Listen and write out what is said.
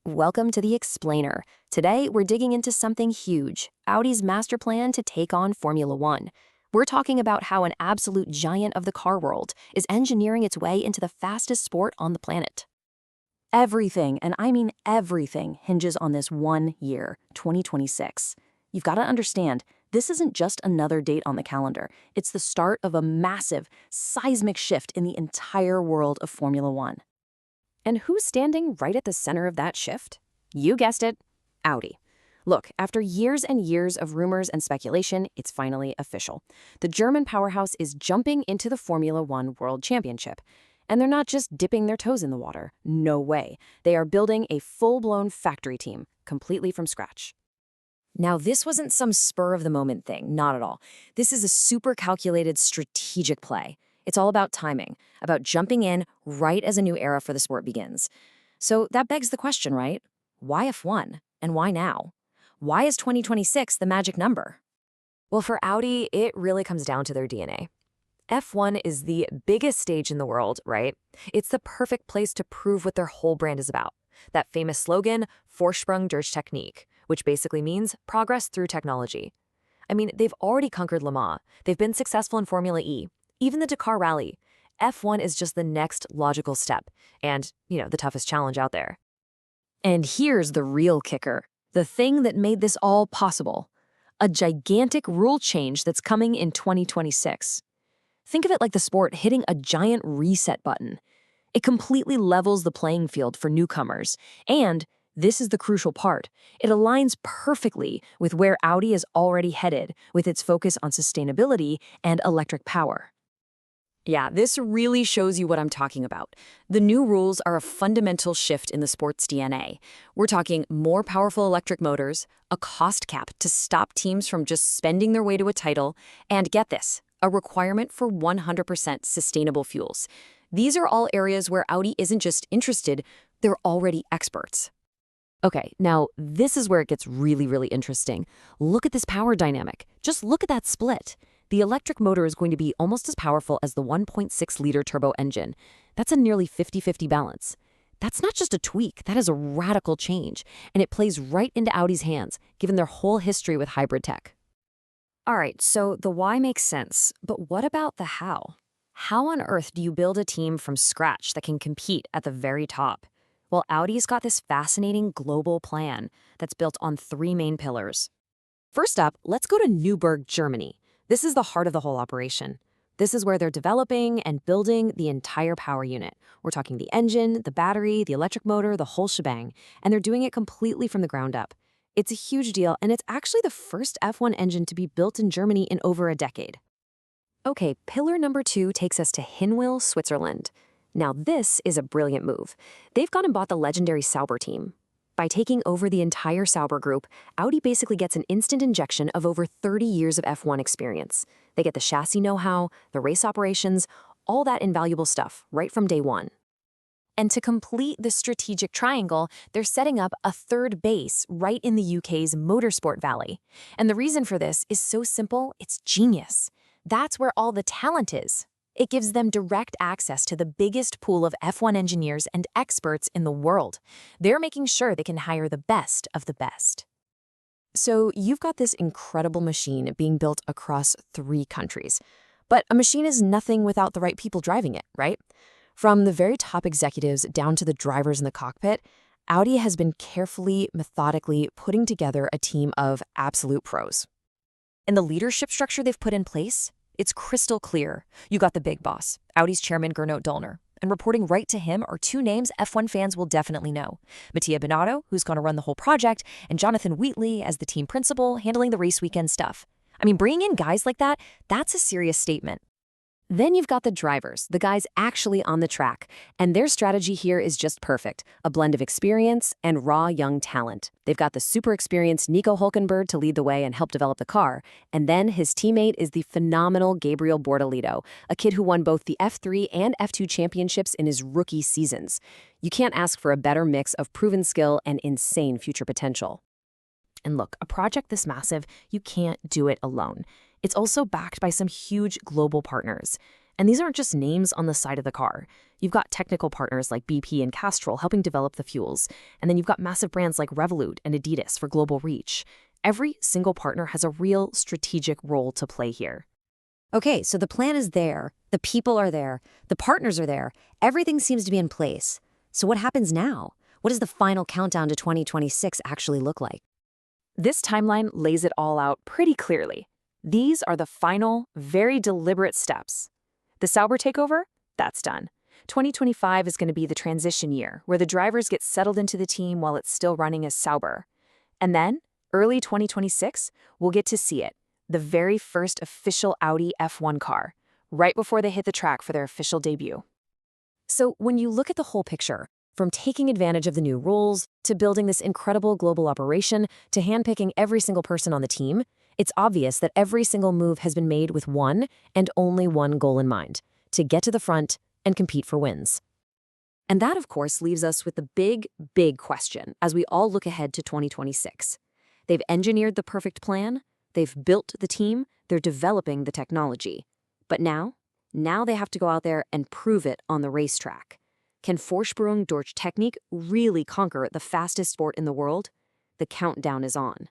Welcome to the Explainer. Today, we're digging into something huge, Audi's master plan to take on Formula One. We're talking about how an absolute giant of the car world is engineering its way into the fastest sport on the planet. Everything, and I mean everything, hinges on this one year, 2026. You've got to understand, this isn't just another date on the calendar. It's the start of a massive, seismic shift in the entire world of Formula One. And who's standing right at the center of that shift? You guessed it, Audi. Look, after years and years of rumors and speculation, it's finally official. The German powerhouse is jumping into the Formula One World Championship. And they're not just dipping their toes in the water. No way. They are building a full-blown factory team, completely from scratch. Now, this wasn't some spur-of-the-moment thing, not at all. This is a super calculated strategic play. It's all about timing, about jumping in right as a new era for the sport begins. So that begs the question, right? Why F1? And why now? Why is 2026 the magic number? Well, for Audi, it really comes down to their DNA. F1 is the biggest stage in the world, right? It's the perfect place to prove what their whole brand is about. That famous slogan, Vorsprung durch Technik, which basically means progress through technology. I mean, they've already conquered Le Mans. They've been successful in Formula E. Even the Dakar Rally. F1 is just the next logical step and, the toughest challenge out there. And here's the real kicker, the thing that made this all possible. A gigantic rule change that's coming in 2026. Think of it like the sport hitting a giant reset button. It completely levels the playing field for newcomers. And this is the crucial part. It aligns perfectly with where Audi is already headed with its focus on sustainability and electric power. Yeah, this really shows you what I'm talking about. The new rules are a fundamental shift in the sport's DNA. We're talking more powerful electric motors, a cost cap to stop teams from just spending their way to a title, and get this, a requirement for 100% sustainable fuels. These are all areas where Audi isn't just interested, they're already experts. Okay, now this is where it gets really, really interesting. Look at this power dynamic. Just look at that split. The electric motor is going to be almost as powerful as the 1.6-liter turbo engine. That's a nearly 50-50 balance. That's not just a tweak, that is a radical change, and it plays right into Audi's hands, given their whole history with hybrid tech. All right, so the why makes sense, but what about the how? How on earth do you build a team from scratch that can compete at the very top? Well, Audi's got this fascinating global plan that's built on three main pillars. First up, let's go to Newburgh, Germany. This is the heart of the whole operation. This is where they're developing and building the entire power unit. We're talking the engine, the battery, the electric motor, the whole shebang, and they're doing it completely from the ground up. It's a huge deal, and it's actually the first F1 engine to be built in Germany in over a decade. Okay, pillar number 2 takes us to Hinwil, Switzerland. Now this is a brilliant move. They've gone and bought the legendary Sauber team. By taking over the entire Sauber group, Audi basically gets an instant injection of over 30 years of F1 experience. They get the chassis know-how, the race operations, all that invaluable stuff right from day one. And to complete the strategic triangle, they're setting up a third base right in the UK's Motorsport Valley. And the reason for this is so simple, it's genius. That's where all the talent is. It gives them direct access to the biggest pool of F1 engineers and experts in the world. They're making sure they can hire the best of the best. So you've got this incredible machine being built across 3 countries. But a machine is nothing without the right people driving it, right? From the very top executives down to the drivers in the cockpit, Audi has been carefully, methodically putting together a team of absolute pros. And the leadership structure they've put in place, it's crystal clear. You got the big boss, Audi's chairman Gernot Döllner, and reporting right to him are 2 names F1 fans will definitely know. Mattia Binotto, who's going to run the whole project, and Jonathan Wheatley as the team principal, handling the race weekend stuff. I mean, bringing in guys like that, that's a serious statement. Then you've got the drivers, the guys actually on the track, and their strategy here is just perfect, a blend of experience and raw young talent. They've got the super experienced Nico Hülkenberg to lead the way and help develop the car, and then his teammate is the phenomenal Gabriel Bortolito, a kid who won both the F3 and F2 championships in his rookie seasons. You can't ask for a better mix of proven skill and insane future potential. And look, a project this massive, you can't do it alone. It's also backed by some huge global partners. And these aren't just names on the side of the car. You've got technical partners like BP and Castrol helping develop the fuels. And then you've got massive brands like Revolut and Adidas for global reach. Every single partner has a real strategic role to play here. Okay, so the plan is there, the people are there, the partners are there, everything seems to be in place. So what happens now? What does the final countdown to 2026 actually look like? This timeline lays it all out pretty clearly. These are the final, very deliberate steps. The Sauber takeover? That's done. 2025 is going to be the transition year, where the drivers get settled into the team while it's still running as Sauber. And then, early 2026, we'll get to see it, the very first official Audi F1 car, right before they hit the track for their official debut. So when you look at the whole picture, from taking advantage of the new rules, to building this incredible global operation, to handpicking every single person on the team, it's obvious that every single move has been made with one and only one goal in mind: to get to the front and compete for wins. And that, of course, leaves us with the big question as we all look ahead to 2026. They've engineered the perfect plan, they've built the team, they're developing the technology. But now they have to go out there and prove it on the racetrack. Can Vorsprung durch Technik really conquer the fastest sport in the world? The countdown is on.